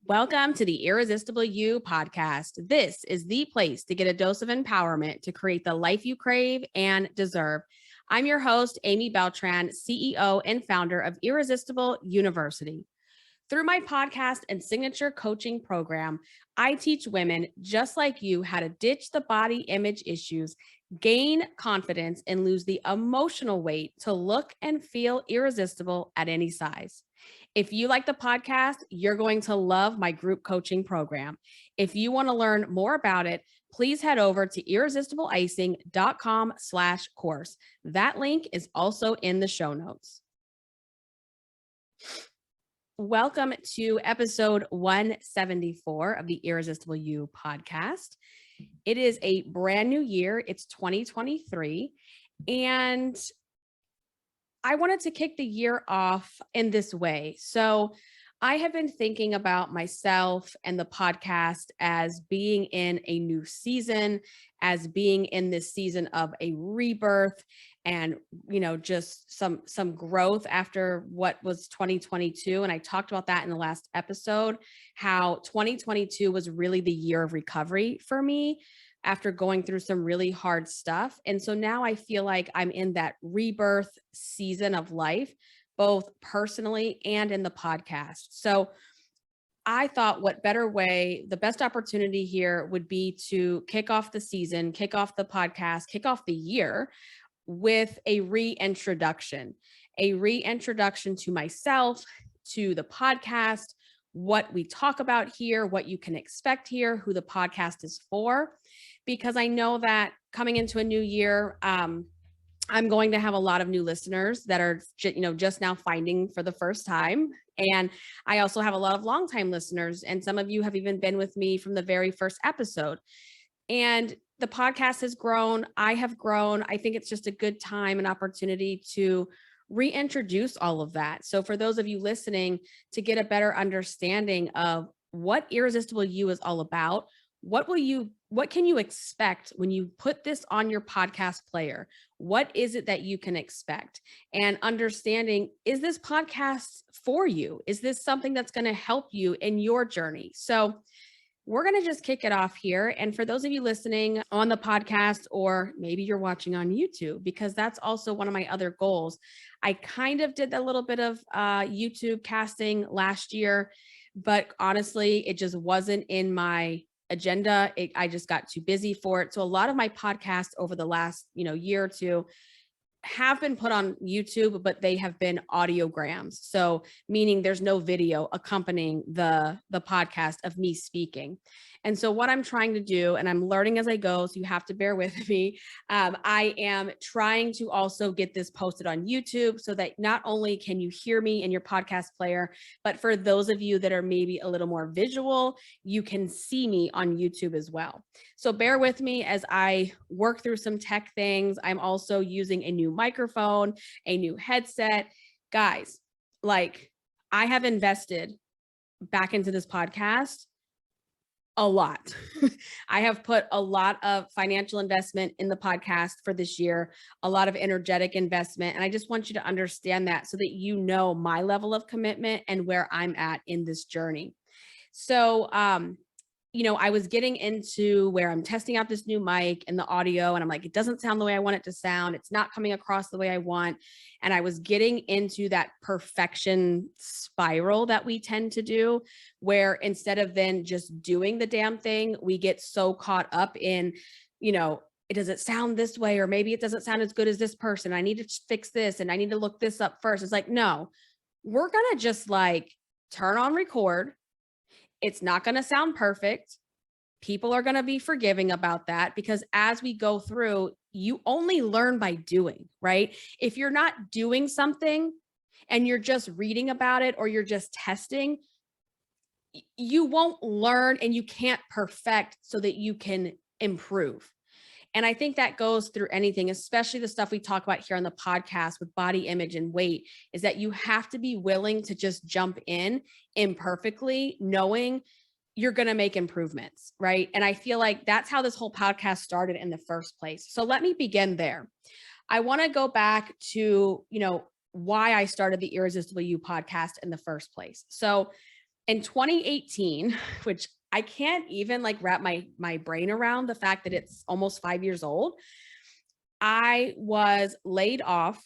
Welcome to the Irresistible You podcast. This is the place to get a dose of empowerment to create the life you crave and deserve. I'm your host, Amy Beltran, CEO and founder of Irresistible University. Through my podcast and signature coaching program, I teach women just like you how to ditch the body image issues, gain confidence, and lose the emotional weight to look and feel irresistible at any size. If you like the podcast, you're going to love my group coaching program. If you want to learn more about it, please head over to irresistibleicing.com/course. That link is also in the show notes. Welcome to episode 174 of the Irresistible You podcast. It is a brand new year. It's 2023. And I wanted to kick the year off in this way. So I have been thinking about myself and the podcast as being in a new season, as being in this season of a rebirth and, just some growth after what was 2022. And I talked about that in the last episode, how 2022 was really the year of recovery for me after going through some really hard stuff. And so now I feel like I'm in that rebirth season of life, both personally and in the podcast. So I thought what better way, the best opportunity here would be to kick off the season, kick off the podcast, kick off the year with a reintroduction to myself, to the podcast, what we talk about here, what you can expect here, who the podcast is for, because I know that coming into a new year, I'm going to have a lot of new listeners that are, just now finding for the first time. And I also have a lot of longtime listeners, and some of you have even been with me from the very first episode. And the podcast has grown. I have grown. I think it's just a good time and opportunity to reintroduce all of that. So for those of you listening, to get a better understanding of what Irresistible You is all about, what can you expect when you put this on your podcast player? What is it that you can expect? And understanding, is this podcast for you? Is this something that's going to help you in your journey? So we're going to just kick it off here. And for those of you listening on the podcast, or maybe you're watching on YouTube, because that's also one of my other goals. I kind of did a little bit of YouTube casting last year, but honestly, it just wasn't in my agenda. I just got too busy for it. So a lot of my podcasts over the last, year or two have been put on YouTube, but they have been audiograms. So meaning there's no video accompanying the podcast of me speaking. And so what I'm trying to do, and I'm learning as I go, so you have to bear with me. I am trying to also get this posted on YouTube so that not only can you hear me in your podcast player, but for those of you that are maybe a little more visual, you can see me on YouTube as well. So bear with me as I work through some tech things. I'm also using a new microphone, a new headset. Guys, I have invested back into this podcast a lot. I have put a lot of financial investment in the podcast for this year, a lot of energetic investment. And I just want you to understand that so that you know my level of commitment and where I'm at in this journey. So, I was getting into where I'm testing out this new mic and the audio, and I'm like, it doesn't sound the way I want it to sound. It's not coming across the way I want. And I was getting into that perfection spiral that we tend to do, where instead of then just doing the damn thing, we get so caught up in, it doesn't sound this way, or maybe it doesn't sound as good as this person. I need to fix this and I need to look this up first. It's like, no, we're going to just turn on record. It's not going to sound perfect. People are going to be forgiving about that, because as we go through, you only learn by doing, right? If you're not doing something and you're just reading about it or you're just testing, you won't learn and you can't perfect so that you can improve. And I think that goes through anything, especially the stuff we talk about here on the podcast with body image and weight, is that you have to be willing to just jump in imperfectly, knowing you're going to make improvements, right? And I feel like that's how this whole podcast started in the first place. So let me begin there. I want to go back to, why I started the Irresistible You podcast in the first place. So in 2018, which I can't even like wrap my brain around the fact that it's almost 5 years old, I was laid off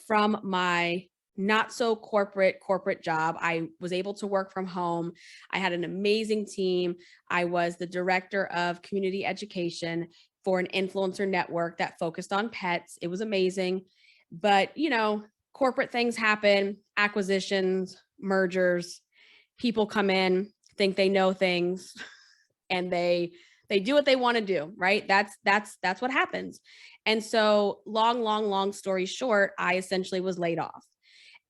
from my not so corporate job. I was able to work from home. I had an amazing team. I was the director of community education for an influencer network that focused on pets. It was amazing. But, corporate things happen, acquisitions, mergers, people come in, think they know things, and they do what they want to do, right? That's what happens. And so long story short, I essentially was laid off.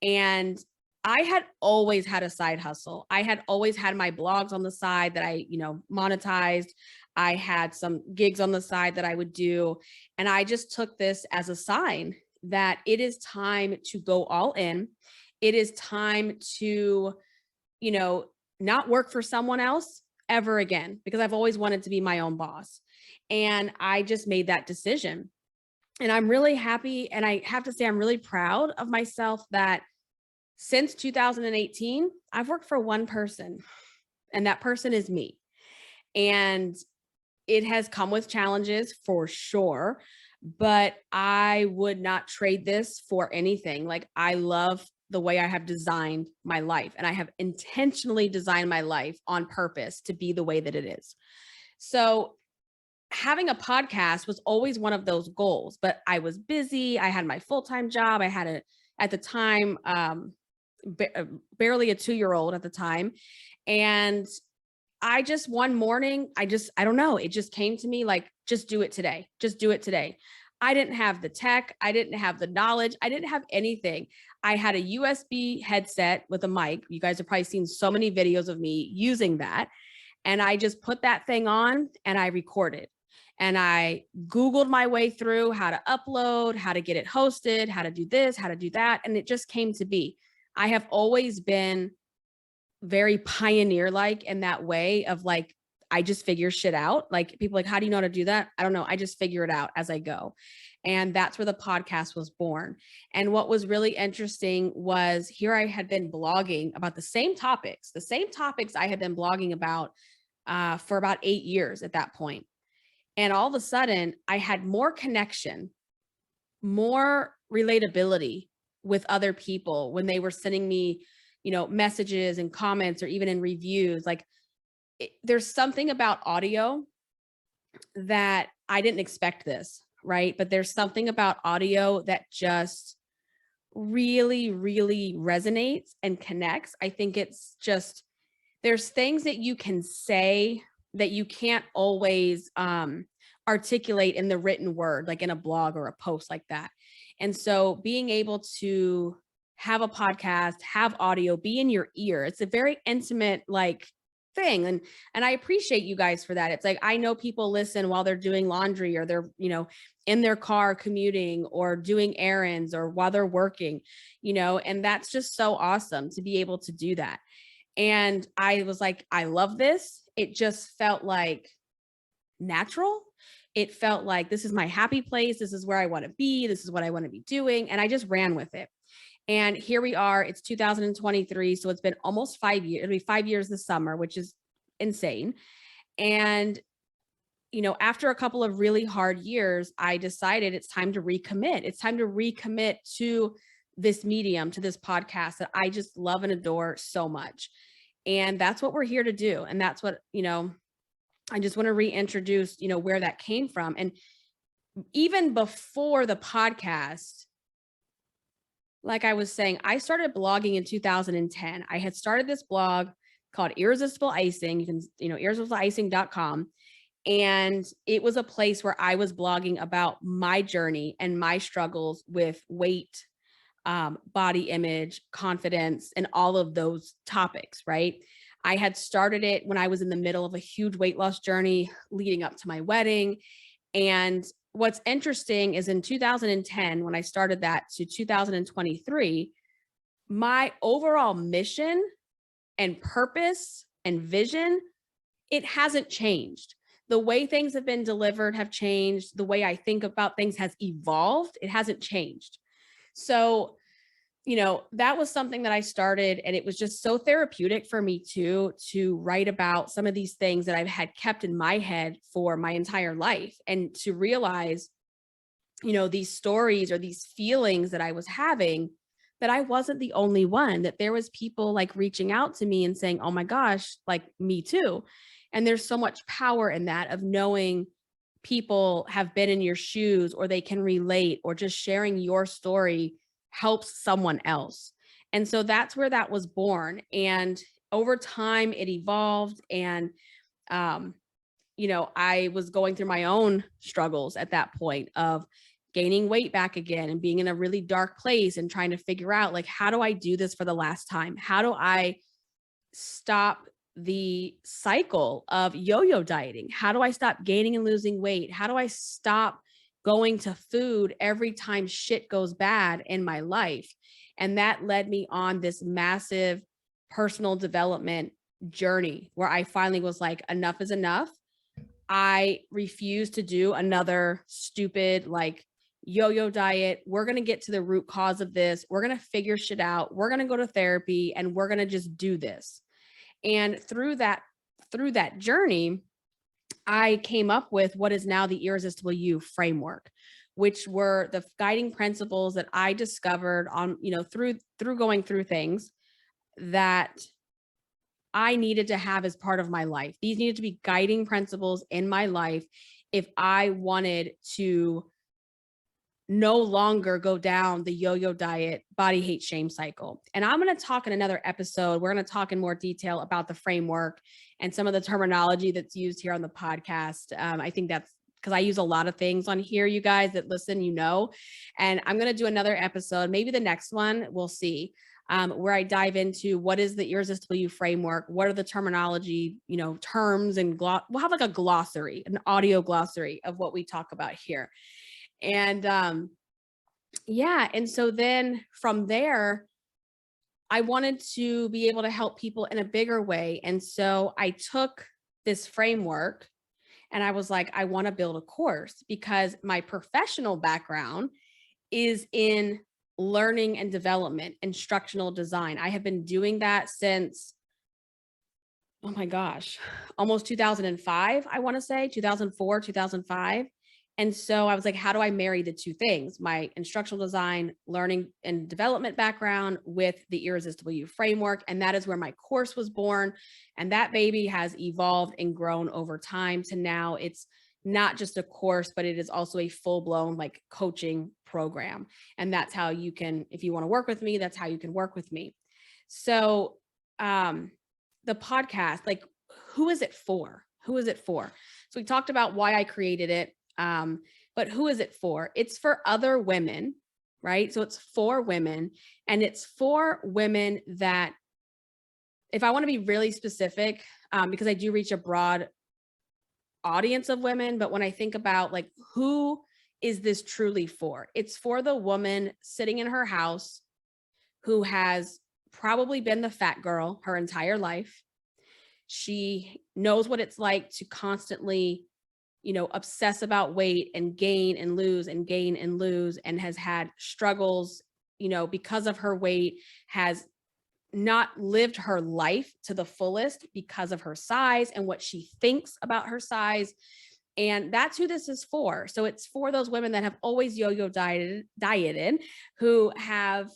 And I had always had a side hustle. I had always had my blogs on the side that I, monetized. I had some gigs on the side that I would do. And I just took this as a sign that it is time to go all in. It is time to, not work for someone else ever again, because I've always wanted to be my own boss. And I just made that decision. And I'm really happy. And I have to say, I'm really proud of myself that since 2018, I've worked for one person, and that person is me. And it has come with challenges for sure, but I would not trade this for anything. Like, I love the way I have designed my life, and I have intentionally designed my life on purpose to be the way that it is. So having a podcast was always one of those goals, but I was busy. I had my full-time job. I had at the time, barely a 2-year-old at the time. And I just, one morning, I don't know, it just came to me like, just do it today. Just do it today. I didn't have the tech. I didn't have the knowledge. I didn't have anything. I had a USB headset with a mic. You guys have probably seen so many videos of me using that. And I just put that thing on and I recorded. And I Googled my way through how to upload, how to get it hosted, how to do this, how to do that. And it just came to be. I have always been very pioneer-like in that way of like, I just figure shit out. Like, people like, how do you know how to do that? I don't know. I just figure it out as I go. And that's where the podcast was born. And what was really interesting was, here I had been blogging about the same topics I had been blogging about for about 8 years at that point. And all of a sudden I had more connection, more relatability with other people when they were sending me, messages and comments, or even in reviews. Like, there's something about audio that I didn't expect this, right? But there's something about audio that just really, really resonates and connects. I think it's just, there's things that you can say that you can't always articulate in the written word, like in a blog or a post like that. And so being able to have a podcast, have audio be in your ear, it's a very intimate like thing. And I appreciate you guys for that. It's like, I know people listen while they're doing laundry, or they're, in their car commuting, or doing errands, or while they're working, and that's just so awesome to be able to do that. And I was like, I love this. It just felt like natural. It felt like, this is my happy place. This is where I want to be. This is what I want to be doing. And I just ran with it. And here we are, it's 2023. So it's been almost 5 years. It'll be 5 years this summer, which is insane. And, after a couple of really hard years, I decided it's time to recommit. It's time to recommit to this medium, to this podcast that I just love and adore so much. And that's what we're here to do. And that's what, I just want to reintroduce, where that came from. And even before the podcast, like I was saying, I started blogging in 2010. I had started this blog called Irresistible Icing. You can, irresistibleicing.com. And it was a place where I was blogging about my journey and my struggles with weight, body image, confidence, and all of those topics, right? I had started it when I was in the middle of a huge weight loss journey leading up to my wedding. And what's interesting is, in 2010, when I started that, to 2023, my overall mission and purpose and vision, it hasn't changed. The way things have been delivered have changed. The way I think about things has evolved. It hasn't changed. So that was something that I started, and it was just so therapeutic for me too, to write about some of these things that I've had kept in my head for my entire life, and to realize, these stories or these feelings that I was having, that I wasn't the only one, that there was people like reaching out to me and saying, "Oh my gosh, like me too." And there's so much power in that, of knowing people have been in your shoes, or they can relate, or just sharing your story helps someone else. And so that's where that was born. And over time it evolved, and um I was going through my own struggles at that point of gaining weight back again, and being in a really dark place, and trying to figure out, like, how do I do this for the last time? How do I stop the cycle of yo-yo dieting? How do I stop gaining and losing weight? How do I stop going to food every time shit goes bad in my life? And that led me on this massive personal development journey, where I finally was like, enough is enough. I refuse to do another stupid, like, yo-yo diet. We're going to get to the root cause of this. We're going to figure shit out. We're going to go to therapy, and we're going to just do this. And through that journey, I came up with what is now the Irresistible You framework, which were the guiding principles that I discovered on, through going through things that I needed to have as part of my life. These needed to be guiding principles in my life if I wanted to no longer go down the yo-yo diet, body hate, shame cycle. And I'm going to talk in another episode. We're going to talk in more detail about the framework and some of the terminology that's used here on the podcast. I think that's because I use a lot of things on here, you guys that listen, and I'm going to do another episode, maybe the next one, we'll see, where I dive into what is the Irresistible You framework, what are the terminology, terms, and we'll have like a glossary, an audio glossary of what we talk about here. And and so then from there, I wanted to be able to help people in a bigger way. And so I took this framework, and I was like, I want to build a course, because my professional background is in learning and development, instructional design. I have been doing that since, oh my gosh, almost 2005, I want to say 2004, 2005. And so I was like, how do I marry the two things? My instructional design, learning and development background with the Irresistible You framework. And that is where my course was born. And that baby has evolved and grown over time to now it's not just a course, but it is also a full-blown like coaching program. And that's how you can, if you want to work with me, that's how you can work with me. So the podcast, like, who is it for? Who is it for? So we talked about why I created it. But who is it for? It's for other women, right? So it's for women, and it's for women that, if I want to be really specific, because I do reach a broad audience of women, but when I think about like, who is this truly for? It's for the woman sitting in her house who has probably been the fat girl her entire life. She knows what it's like to constantly, obsess about weight and gain and lose and gain and lose, and has had struggles, because of her weight, has not lived her life to the fullest because of her size and what she thinks about her size. And that's who this is for. So it's for those women that have always yo-yo dieted, who have,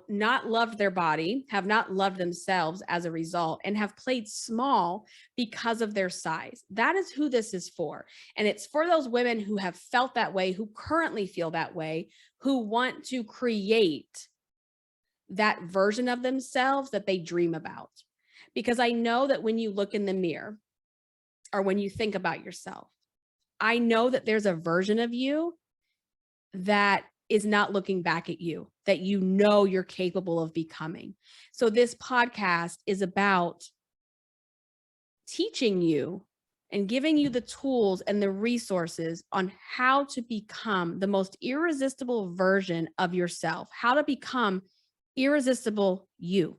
not loved their body, have not loved themselves as a result, and have played small because of their size. That is who this is for. And it's for those women who have felt that way, who currently feel that way, who want to create that version of themselves that they dream about. Because I know that when you look in the mirror, or when you think about yourself, I know that there's a version of you that is not looking back at you, that you're capable of becoming. So this podcast is about teaching you and giving you the tools and the resources on how to become the most irresistible version of yourself, how to become irresistible you,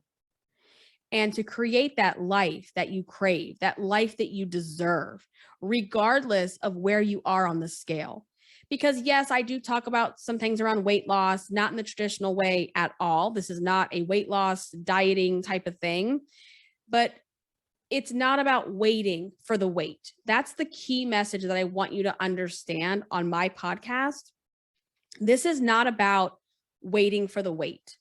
and to create that life that you crave, that life that you deserve, regardless of where you are on the scale. because yes, I do talk about some things around weight loss, not in the traditional way at all. This is not a weight loss dieting type of thing, but it's not about waiting for the weight. That's the key message that I want you to understand on my podcast. This is not about waiting for the weight.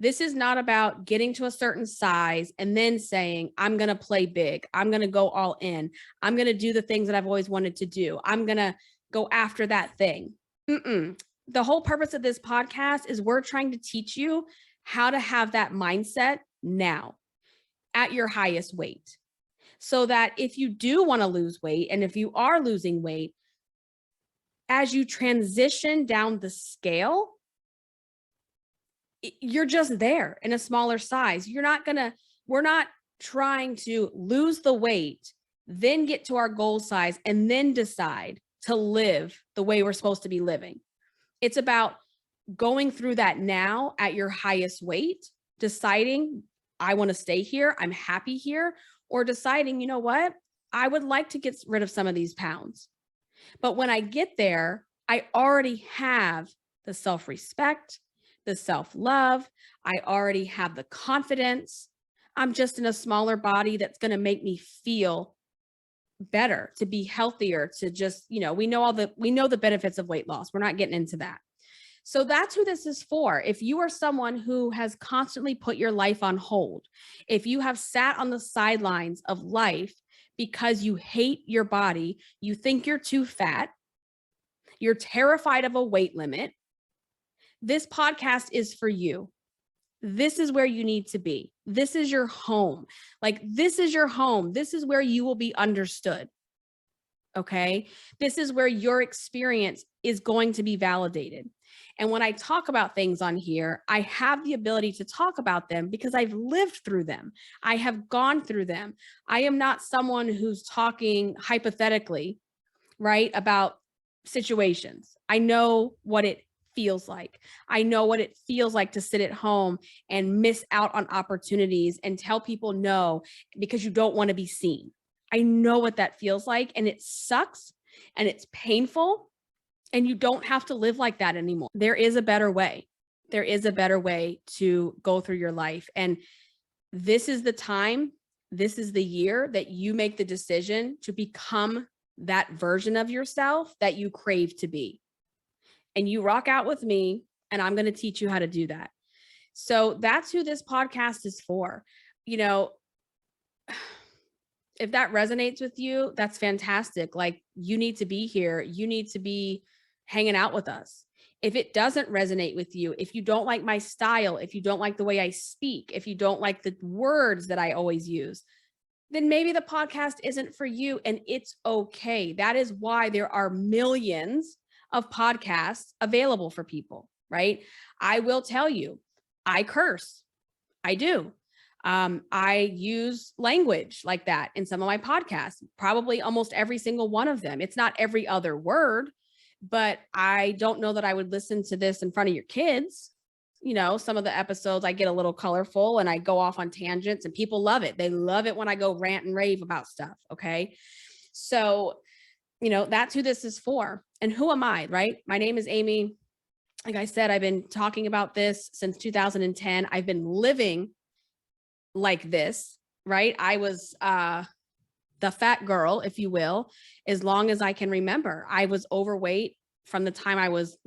This is not about getting to a certain size and then saying, I'm going to play big. I'm going to go all in. I'm going to do the things that I've always wanted to do. I'm going to go after that thing. The whole purpose of this podcast is we're trying to teach you how to have that mindset now at your highest weight. So that if you do want to lose weight, and if you are losing weight, as you transition down the scale, you're just there in a smaller size. We're not trying to lose the weight, then get to our goal size, and then decide to live the way we're supposed to be living. It's about going through that now at your highest weight, deciding, I want to stay here, I'm happy here, or deciding, you know what, I would like to get rid of some of these pounds. But when I get there, I already have the self-respect, the self-love. I already have the confidence. I'm just in a smaller body that's going to make me feel better, to be healthier, to just, we know the benefits of weight loss. We're not getting into that. So that's who this is for. If you are someone who has constantly put your life on hold, if you have sat on the sidelines of life because you hate your body, you think you're too fat, you're terrified of a weight limit, this podcast is for you. This is where you need to be. This is your home. This is your home. This is where you will be understood. Okay. This is where your experience is going to be validated. And when I talk about things on here, I have the ability to talk about them because I've lived through them. I have gone through them. I am not someone who's talking hypothetically, right, about situations. I know what it feels like. I know what it feels like to sit at home and miss out on opportunities and tell people no because you don't want to be seen. I know what that feels like, and it sucks and it's painful, and you don't have to live like that anymore. There is a better way. There is a better way to go through your life. And this is the time, this is the year that you make the decision to become that version of yourself that you crave to be. And you rock out with me, and I'm going to teach you how to do that. So that's who this podcast is for. If that resonates with you, that's fantastic. You need to be here. You need to be hanging out with us. If it doesn't resonate with you, if you don't like my style, if you don't like the way I speak, if you don't like the words that I always use, then maybe the podcast isn't for you, and it's okay. That is why there are millions of podcasts available for people, right? I will tell you, I curse. I do. I use language like that in some of my podcasts, probably almost every single one of them. It's not every other word, but I don't know that I would listen to this in front of your kids. Some of the episodes I get a little colorful and I go off on tangents, and people love it. They love it when I go rant and rave about stuff. Okay. So, that's who this is for. And who am I, right? My name is Amy. Like I said, I've been talking about this since 2010. I've been living like this, right? I was the fat girl, if you will, as long as I can remember. I was overweight from the time I was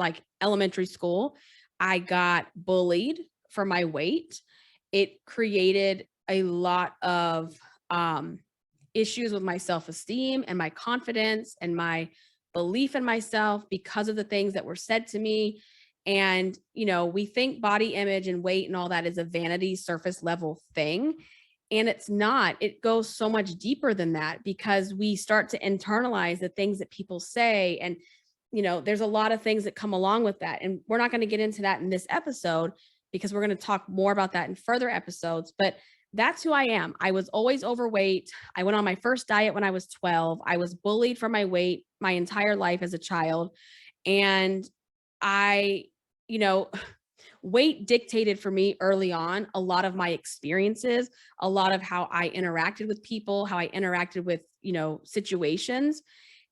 elementary school. I got bullied for my weight. It created a lot of issues with my self-esteem and my confidence and my belief in myself because of the things that were said to me. And, we think body image and weight and all that is a vanity surface level thing. And it's not. It goes so much deeper than that, because we start to internalize the things that people say. And, there's a lot of things that come along with that. And we're not going to get into that in this episode, because we're going to talk more about that in further episodes. But that's who I am. I was always overweight. I went on my first diet when I was 12. I was bullied for my weight my entire life as a child. And weight dictated for me early on a lot of my experiences, a lot of how I interacted with people, how I interacted with, situations.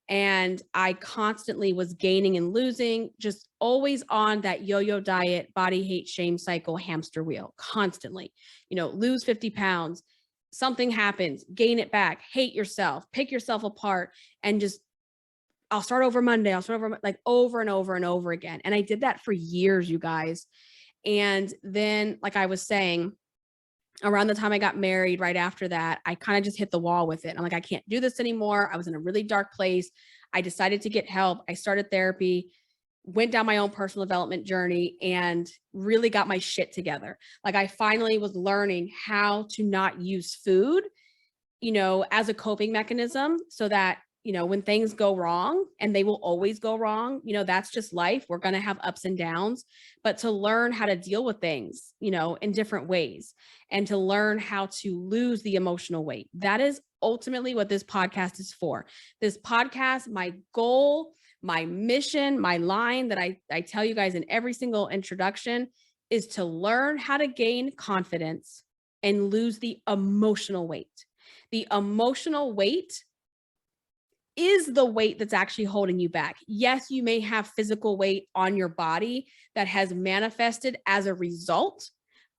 And I constantly was gaining and losing, just always on that yo-yo diet, body hate, shame cycle, hamster wheel, constantly, lose 50 pounds, something happens, gain it back, hate yourself, pick yourself apart, and just, I'll start over Monday. I'll start over, like, over and over and over again. And I did that for years, you guys. And then, like I was saying, around the time I got married, right after that, I kind of just hit the wall with it. I'm like, I can't do this anymore. I was in a really dark place. I decided to get help. I started therapy, went down my own personal development journey, and really got my shit together. Like, I finally was learning how to not use food, as a coping mechanism, so that, when things go wrong, and they will always go wrong, that's just life. We're going to have ups and downs, but to learn how to deal with things, in different ways, and to learn how to lose the emotional weight. That is ultimately what this podcast is for. This podcast, my goal, my mission, my line that I tell you guys in every single introduction, is to learn how to gain confidence and lose the emotional weight. The emotional weight is the weight that's actually holding you back. Yes, you may have physical weight on your body that has manifested as a result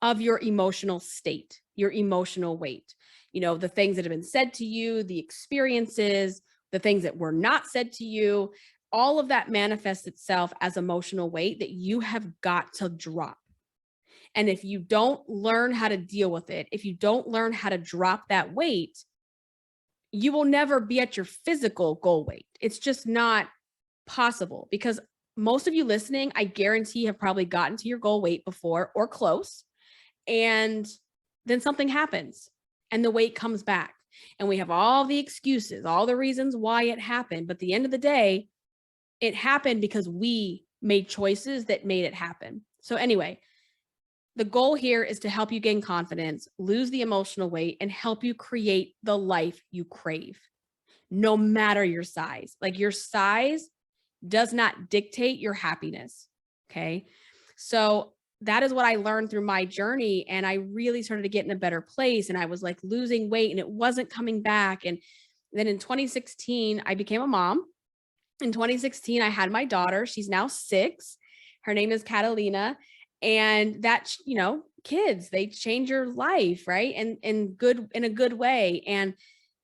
of your emotional state, your emotional weight. The things that have been said to you, the experiences, the things that were not said to you, all of that manifests itself as emotional weight that you have got to drop. And if you don't learn how to deal with it, if you don't learn how to drop that weight, you will never be at your physical goal weight. It's just not possible, because most of you listening, I guarantee, have probably gotten to your goal weight before or close. And then something happens and the weight comes back. And we have all the excuses, all the reasons why it happened. But at the end of the day, it happened because we made choices that made it happen. So anyway, the goal here is to help you gain confidence, lose the emotional weight, and help you create the life you crave, no matter your size. Like, your size does not dictate your happiness. Okay. So that is what I learned through my journey. And I really started to get in a better place. And I was like losing weight and it wasn't coming back. And then in 2016, I became a mom. In 2016, I had my daughter. She's now 6. Her name is Catalina. And that, kids, they change your life, right? And in a good way. And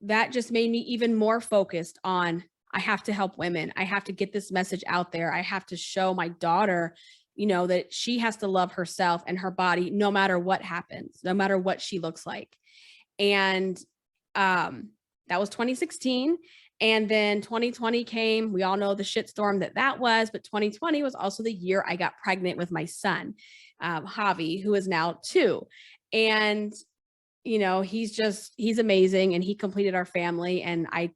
that just made me even more focused on, I have to help women. I have to get this message out there. I have to show my daughter, that she has to love herself and her body, no matter what happens, no matter what she looks like. And that was 2016. And then 2020 came. We all know the shitstorm that was, but 2020 was also the year I got pregnant with my son, Javi, who is now 2. And, he's amazing, and he completed our family. And I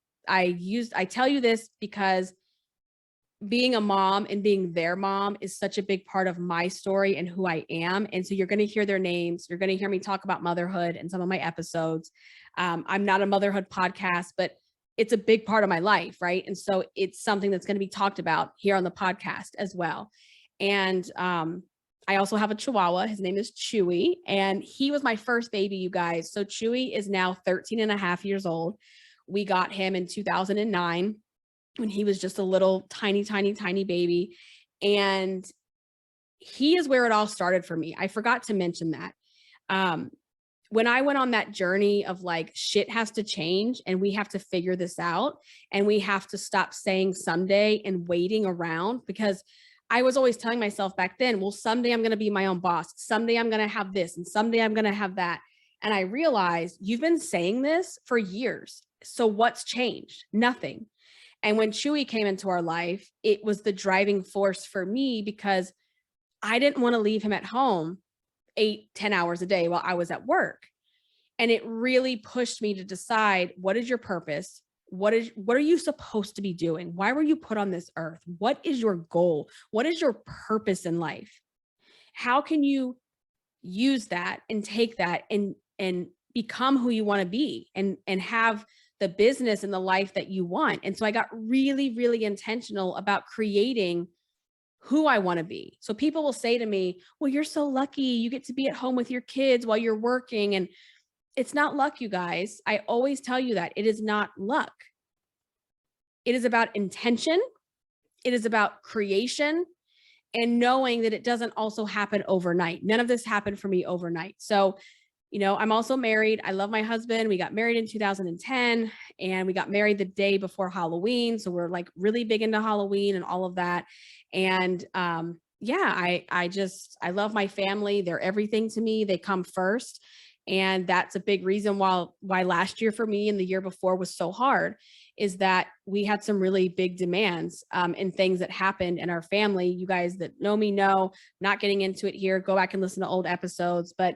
tell you this because being a mom and being their mom is such a big part of my story and who I am. And so you're going to hear their names. You're going to hear me talk about motherhood in some of my episodes. I'm not a motherhood podcast, but it's a big part of my life, right? And so it's something that's going to be talked about here on the podcast as well. And I also have a Chihuahua. His name is Chewy, and he was my first baby, you guys. So Chewy is now 13 and a half years old. We got him in 2009 when he was just a little tiny baby. And he is where it all started for me. I forgot to mention that. When I went on that journey of like, shit has to change and we have to figure this out, and we have to stop saying someday and waiting around, because I was always telling myself back then, well, someday I'm going to be my own boss. Someday I'm going to have this, and someday I'm going to have that. And I realized, you've been saying this for years. So what's changed? Nothing. And when Chewy came into our life, it was the driving force for me, because I didn't want to leave him at home 8-10 hours a day while I was at work. And it really pushed me to decide, what is your purpose? What are you supposed to be doing? Why were you put on this earth? What is your goal? What is your purpose in life? How can you use that and take that and become who you want to be, and have the business and the life that you want? And so I got really, really intentional about creating who I want to be. So people will say to me, well, you're so lucky. You get to be at home with your kids while you're working. And it's not luck, you guys. I always tell you that it is not luck. It is about intention. It is about creation and knowing that it doesn't also happen overnight. None of this happened for me overnight. So, I'm also married. I love my husband. We got married in 2010 and we got married the day before Halloween. So we're like really big into Halloween and all of that. And I love my family. They're everything to me. They come first. And that's a big reason why last year for me and the year before was so hard, is that we had some really big demands and things that happened in our family. You guys that know me know, not getting into it here, go back and listen to old episodes, but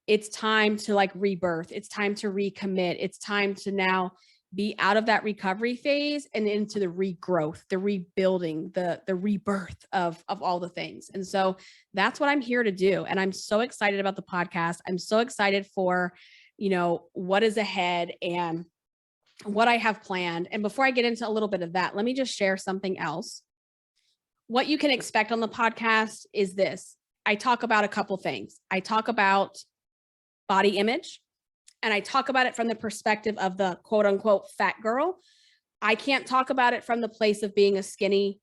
it's time to like rebirth. It's time to recommit. It's time to now be out of that recovery phase and into the regrowth, the rebuilding, the rebirth of all the things. And so that's what I'm here to do. And I'm so excited about the podcast. I'm so excited for, what is ahead and what I have planned. And before I get into a little bit of that, let me just share something else. What you can expect on the podcast is this. I talk about a couple things. I talk about body image, and I talk about it from the perspective of the quote unquote fat girl. I can't talk about it from the place of being a skinny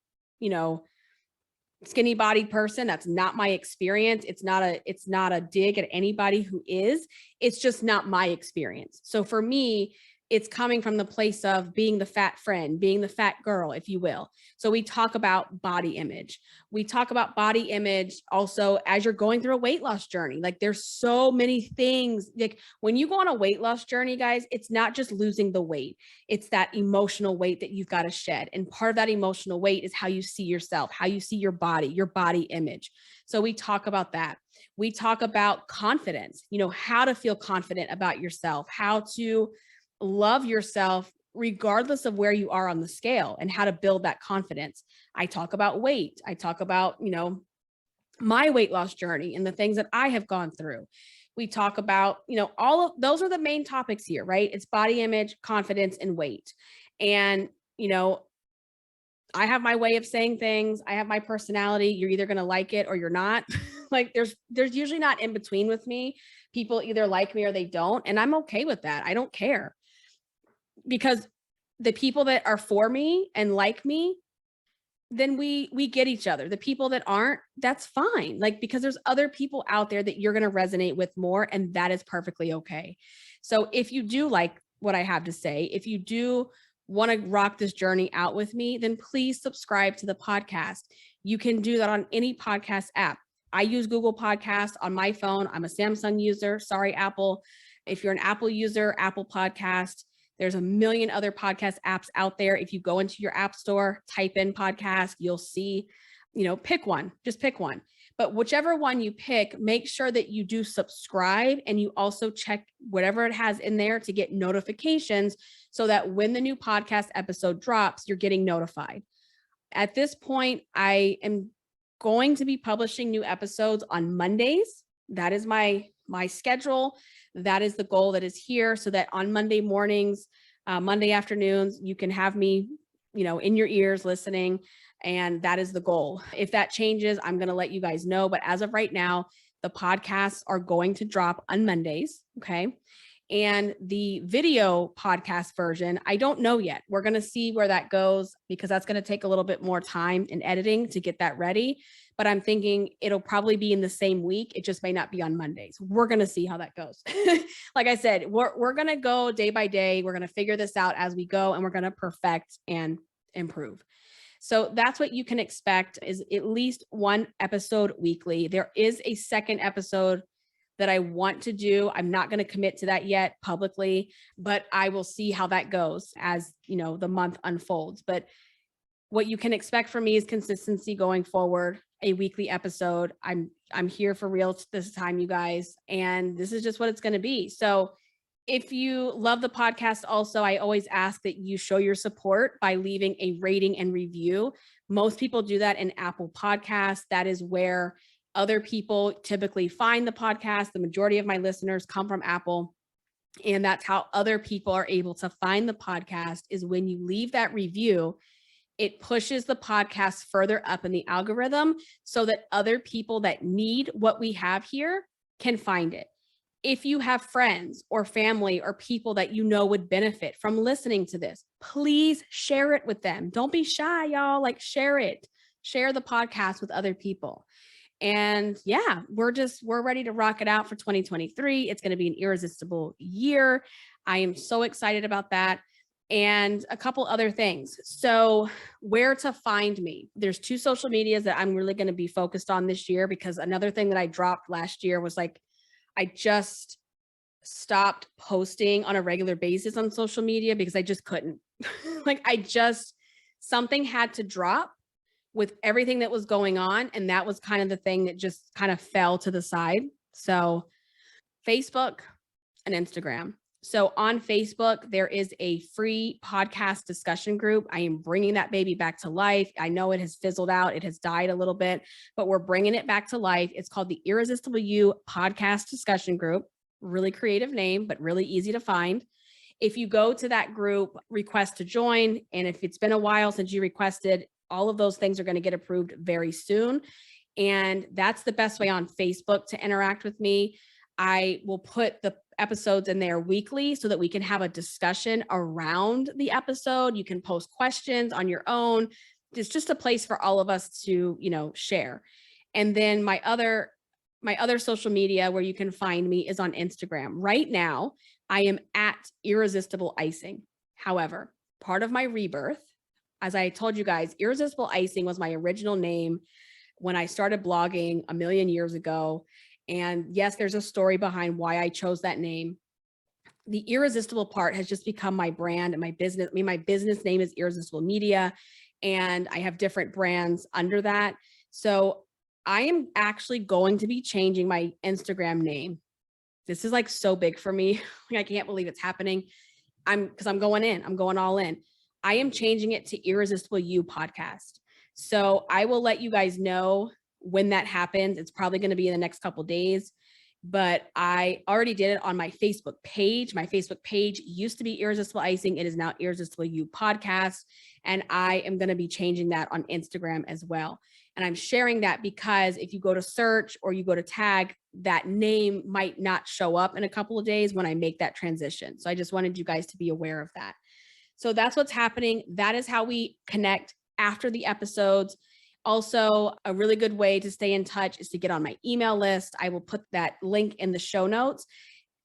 bodied person. That's not my experience. It's not a dig at anybody who is. It's just not my experience. So for me, it's coming from the place of being the fat friend, being the fat girl, if you will. So we talk about body image. We talk about body image also as you're going through a weight loss journey. Like there's so many things. Like when you go on a weight loss journey, guys, it's not just losing the weight. It's that emotional weight that you've got to shed. And part of that emotional weight is how you see yourself, how you see your body image. So we talk about that. We talk about confidence, how to feel confident about yourself, how to love yourself regardless of where you are on the scale and how to build that confidence. I talk about weight. I talk about, my weight loss journey and the things that I have gone through. We talk about, all of those are the main topics here, right? It's body image, confidence, and weight. And, I have my way of saying things. I have my personality. You're either going to like it or you're not. Like there's usually not in between with me. People either like me or they don't. And I'm okay with that. I don't care. Because the people that are for me and like me, then we get each other. The people that aren't, that's fine. Like, because there's other people out there that you're going to resonate with more, and that is perfectly okay. So if you do like what I have to say, if you do want to rock this journey out with me, then please subscribe to the podcast. You can do that on any podcast app. I use Google Podcast on my phone. I'm a Samsung user. Sorry, Apple. If you're an Apple user, Apple Podcast. There's a million other podcast apps out there. If you go into your app store, type in podcast, you'll see, pick one, just pick one. But whichever one you pick, make sure that you do subscribe and you also check whatever it has in there to get notifications so that when the new podcast episode drops, you're getting notified. At this point, I am going to be publishing new episodes on Mondays. That is my schedule. That is the goal that is here, so that on Monday mornings, Monday afternoons, you can have me, in your ears listening. And that is the goal. If that changes, I'm going to let you guys know. But as of right now, the podcasts are going to drop on Mondays. Okay. And the video podcast version, I don't know yet. We're going to see where that goes because that's going to take a little bit more time in editing to get that ready. But I'm thinking it'll probably be in the same week. It just may not be on Mondays. We're going to see how that goes. Like I said, we're going to go day by day. We're going to figure this out as we go, and we're going to perfect and improve. So that's what you can expect, is at least one episode weekly. There is a second episode that I want to do. I'm not going to commit to that yet publicly, but I will see how that goes as, the month unfolds. But what you can expect from me is consistency going forward, a weekly episode. I'm here for real this time, you guys, and this is just what it's going to be. So if you love the podcast, also, I always ask that you show your support by leaving a rating and review. Most people do that in Apple Podcasts. That is where other people typically find the podcast. The majority of my listeners come from Apple. And that's how other people are able to find the podcast, is when you leave that review, it pushes the podcast further up in the algorithm so that other people that need what we have here can find it. If you have friends or family or people that you know would benefit from listening to this, please share it with them. Don't be shy, y'all. Like, share it. Share the podcast with other people. And yeah, we're ready to rock it out for 2023. It's going to be an irresistible year. I am so excited about that. And a couple other things. So, where to find me? There's 2 social medias that I'm really going to be focused on this year, because another thing that I dropped last year was like, I just stopped posting on a regular basis on social media because I just couldn't. Like, something had to drop with everything that was going on. And that was kind of the thing that just kind of fell to the side. So, Facebook and Instagram. So on Facebook, there is a free podcast discussion group. I am bringing that baby back to life. I know it has fizzled out. It has died a little bit, but we're bringing it back to life. It's called the Irresistible You podcast discussion group. Really creative name, but really easy to find. If you go to that group, request to join, and if it's been a while since you requested, all of those things are going to get approved very soon. And that's the best way on Facebook to interact with me. I will put the episodes in there weekly so that we can have a discussion around the episode. You can post questions on your own. It's just a place for all of us to, share. And then my other social media where you can find me is on Instagram. Right now, I am at Irresistible Icing. However, part of my rebirth, as I told you guys, Irresistible Icing was my original name when I started blogging a million years ago. And yes, there's a story behind why I chose that name. The irresistible part has just become my brand and my business. My business name is Irresistible Media, and I have different brands under that. So I am actually going to be changing my Instagram name. This is like so big for me. I can't believe it's happening. I'm going all in. I am changing it to Irresistible You podcast. So I will let you guys know when that happens. It's probably going to be in the next couple of days, but I already did it on my Facebook page. My Facebook page used to be Irresistible Icing. It is now Irresistible You podcast. And I am going to be changing that on Instagram as well. And I'm sharing that because if you go to search or you go to tag, that name might not show up in a couple of days when I make that transition. So I just wanted you guys to be aware of that. So that's what's happening. That is how we connect after the episodes. Also, a really good way to stay in touch is to get on my email list. I will put that link in the show notes.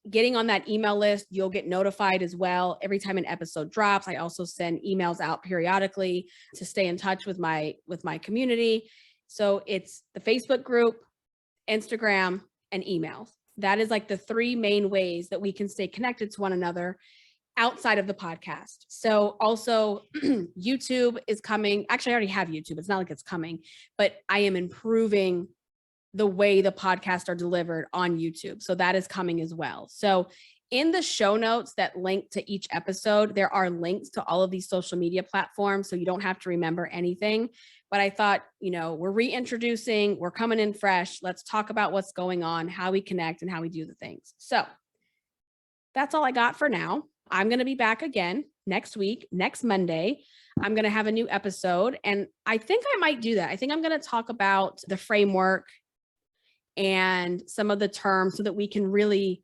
Getting on that email list, you'll get notified as well every time an episode drops. I also send emails out periodically to stay in touch with my community. So it's the Facebook group, Instagram, and emails. That is like the 3 main ways that we can stay connected to one another outside of the podcast. So also YouTube is coming. Actually, I already have YouTube. It's not like it's coming, but I am improving the way the podcasts are delivered on YouTube. So that is coming as well. So in the show notes that link to each episode, there are links to all of these social media platforms. So you don't have to remember anything. But I thought, we're reintroducing, we're coming in fresh. Let's talk about what's going on, how we connect, and how we do the things. So that's all I got for now. I'm going to be back again next week, next Monday. I'm going to have a new episode, and I think I might do that. I think I'm going to talk about the framework and some of the terms so that we can really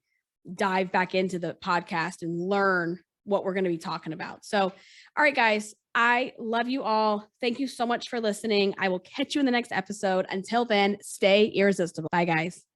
dive back into the podcast and learn what we're going to be talking about. So, all right, guys, I love you all. Thank you so much for listening. I will catch you in the next episode. Until then, stay irresistible. Bye, guys.